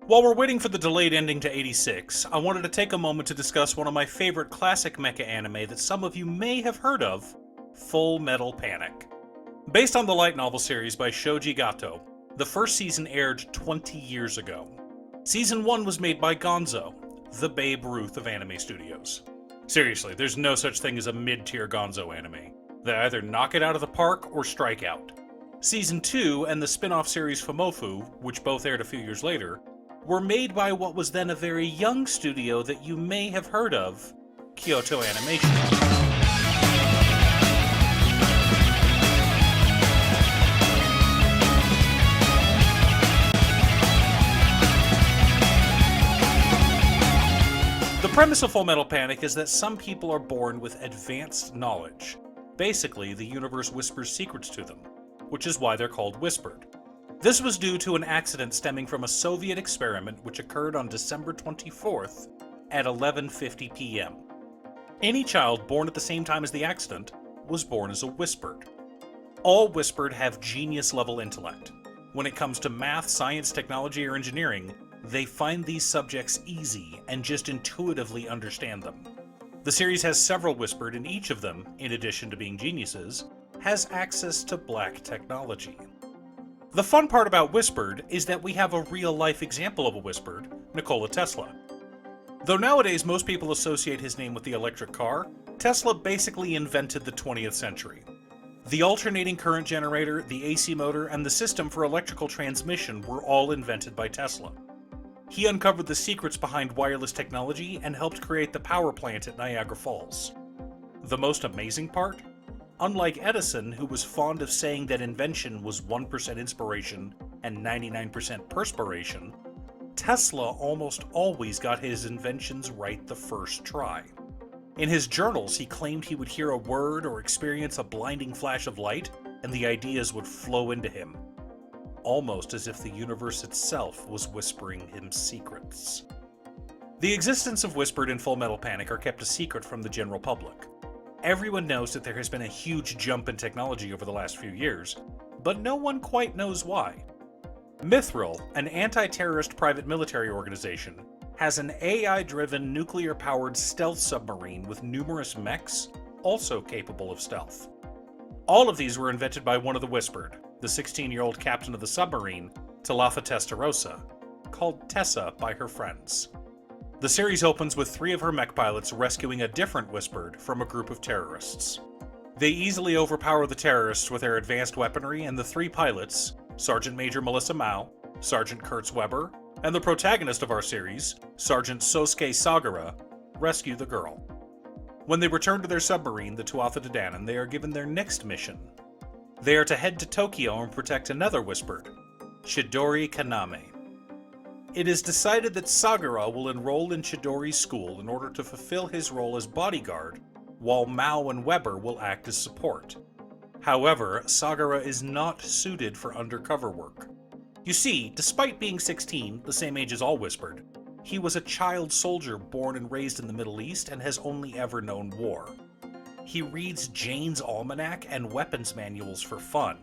While we're waiting for the delayed ending to 86, I wanted to take a moment to discuss one of my favorite classic mecha anime that some of you may have heard of, Full Metal Panic. Based on the light novel series by Shoji Gato, the first season aired 20 years ago. Season 1 was made by Gonzo, the Babe Ruth of anime studios. Seriously, there's no such thing as a mid-tier Gonzo anime. They either knock it out of the park or strike out. Season 2 and the spin-off series Fumofu, which both aired a few years later, were made by what was then a very young studio that you may have heard of, Kyoto Animation. The premise of Full Metal Panic is that some people are born with advanced knowledge. Basically, the universe whispers secrets to them, which is why they're called Whispered. This was due to an accident stemming from a Soviet experiment which occurred on December 24th at 11:50 p.m. Any child born at the same time as the accident was born as a Whispered. All Whispered have genius-level intellect. When it comes to math, science, technology, or engineering, they find these subjects easy and just intuitively understand them. The series has several Whispered, and each of them, in addition to being geniuses, has access to black technology. The fun part about Whispered is that we have a real-life example of a Whispered, Nikola Tesla. Though nowadays most people associate his name with the electric car, Tesla basically invented the 20th century. The alternating current generator, the AC motor, and the system for electrical transmission were all invented by Tesla. He uncovered the secrets behind wireless technology and helped create the power plant at Niagara Falls. The most amazing part? Unlike Edison, who was fond of saying that invention was 1% inspiration and 99% perspiration, Tesla almost always got his inventions right the first try. In his journals, he claimed he would hear a word or experience a blinding flash of light, and the ideas would flow into him, almost as if the universe itself was whispering him secrets. The existence of Whispered and Full Metal Panic are kept a secret from the general public. Everyone knows that there has been a huge jump in technology over the last few years, but no one quite knows why. Mithril, an anti-terrorist private military organization, has an AI-driven nuclear-powered stealth submarine with numerous mechs, also capable of stealth. All of these were invented by one of the Whispered, the 16-year-old captain of the submarine, Talitha Testarossa, called Tessa by her friends. The series opens with 3 of her mech pilots rescuing a different Whispered from a group of terrorists. They easily overpower the terrorists with their advanced weaponry, and the 3 pilots, Sergeant Major Melissa Mao, Sergeant Kurtz Weber, and the protagonist of our series, Sergeant Sosuke Sagara, rescue the girl. When they return to their submarine, the Tuatha De Danann, they are given their next mission. They are to head to Tokyo and protect another Whispered, Chidori Kaname. It is decided that Sagara will enroll in Chidori's school in order to fulfill his role as bodyguard, while Mao and Weber will act as support. However, Sagara is not suited for undercover work. You see, despite being 16, the same age as all Whispered, he was a child soldier born and raised in the Middle East and has only ever known war. He reads Jane's Almanac and weapons manuals for fun,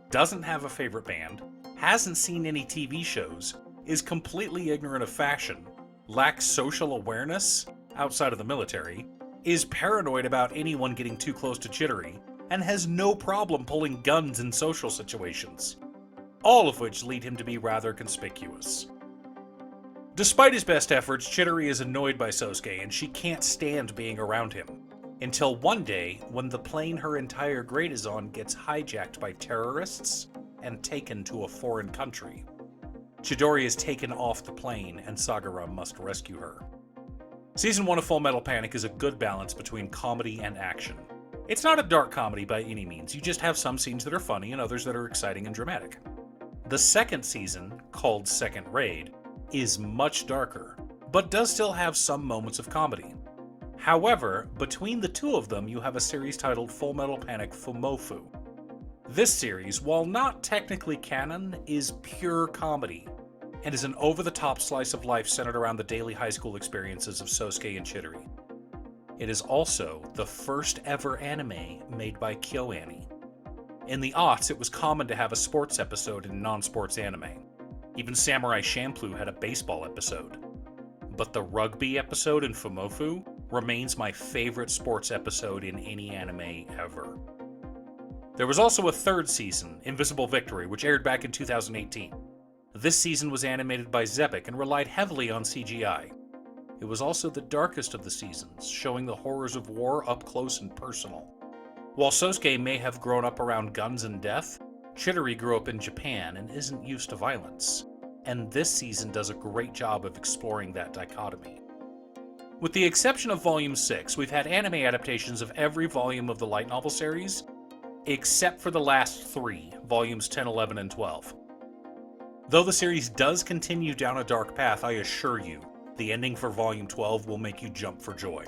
doesn't have a favorite band, hasn't seen any TV shows, is completely ignorant of fashion, lacks social awareness outside of the military, is paranoid about anyone getting too close to Chidori, and has no problem pulling guns in social situations. All of which lead him to be rather conspicuous. Despite his best efforts, Chidori is annoyed by Sosuke and she can't stand being around him. Until one day, when the plane her entire grade is on gets hijacked by terrorists and taken to a foreign country. Chidori is taken off the plane, and Sagara must rescue her. Season 1 of Full Metal Panic is a good balance between comedy and action. It's not a dark comedy by any means, you just have some scenes that are funny and others that are exciting and dramatic. The second season, called Second Raid, is much darker, but does still have some moments of comedy. However, between the two of them you have a series titled Full Metal Panic Fumofu. This series, while not technically canon, is pure comedy, and is an over-the-top slice of life centered around the daily high school experiences of Sosuke and Chidori. It is also the first ever anime made by KyoAni. In the aughts, it was common to have a sports episode in non-sports anime. Even Samurai Champloo had a baseball episode. But the rugby episode in Fumofu remains my favorite sports episode in any anime ever. There was also a third season, Invisible Victory, which aired back in 2018. This season was animated by Zepic and relied heavily on CGI. It was also the darkest of the seasons, showing the horrors of war up close and personal. While Sosuke may have grown up around guns and death, Chidori grew up in Japan and isn't used to violence, and this season does a great job of exploring that dichotomy. With the exception of Volume 6, we've had anime adaptations of every volume of the light novel series, except for the last 3, Volumes 10, 11, and 12. Though the series does continue down a dark path, I assure you, the ending for Volume 12 will make you jump for joy.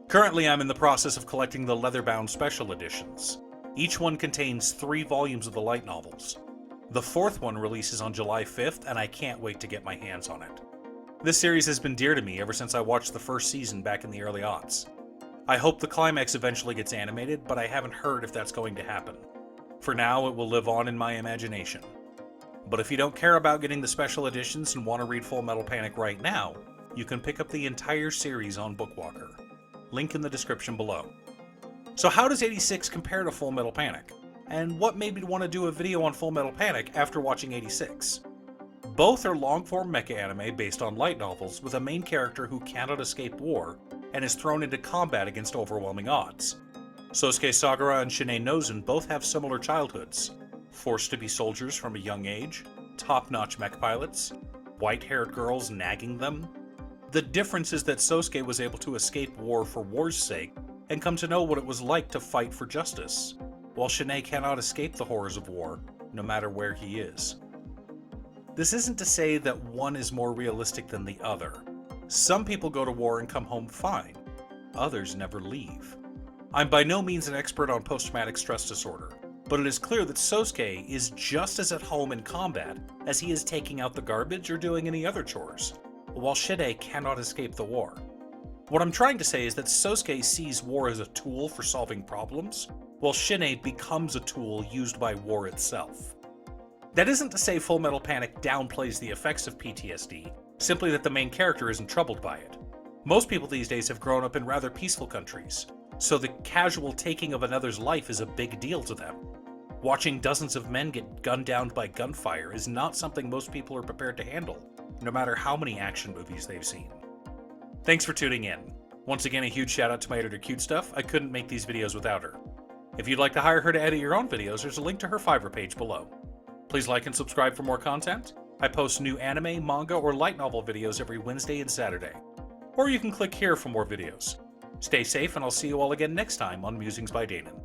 Currently, I'm in the process of collecting the leather-bound special editions. Each one contains 3 volumes of the light novels. The 4th one releases on July 5th, and I can't wait to get my hands on it. This series has been dear to me ever since I watched the first season back in the early aughts. I hope the climax eventually gets animated, but I haven't heard if that's going to happen. For now, it will live on in my imagination. But if you don't care about getting the special editions and want to read Full Metal Panic right now, you can pick up the entire series on Bookwalker. Link in the description below. So how does 86 compare to Full Metal Panic? And what made me want to do a video on Full Metal Panic after watching 86? Both are long-form mecha anime based on light novels with a main character who cannot escape war and is thrown into combat against overwhelming odds. Sosuke Sagara and Shinae Nozen both have similar childhoods, forced to be soldiers from a young age, top-notch mech pilots, white-haired girls nagging them. The difference is that Sosuke was able to escape war for war's sake and come to know what it was like to fight for justice, while Shinae cannot escape the horrors of war, no matter where he is. This isn't to say that one is more realistic than the other. Some people go to war and come home fine. Others never leave. I'm by no means an expert on post-traumatic stress disorder, but it is clear that Sosuke is just as at home in combat as he is taking out the garbage or doing any other chores, while Shinae cannot escape the war. What I'm trying to say is that Sosuke sees war as a tool for solving problems, while Shinae becomes a tool used by war itself. That isn't to say Full Metal Panic downplays the effects of PTSD, simply that the main character isn't troubled by it. Most people these days have grown up in rather peaceful countries, so the casual taking of another's life is a big deal to them. Watching dozens of men get gunned down by gunfire is not something most people are prepared to handle, no matter how many action movies they've seen. Thanks for tuning in. Once again, a huge shout out to my editor Cute Stuff. I couldn't make these videos without her. If you'd like to hire her to edit your own videos, there's a link to her Fiverr page below. Please like and subscribe for more content. I post new anime, manga, or light novel videos every Wednesday and Saturday. Or you can click here for more videos. Stay safe, and I'll see you all again next time on Musings by Danon.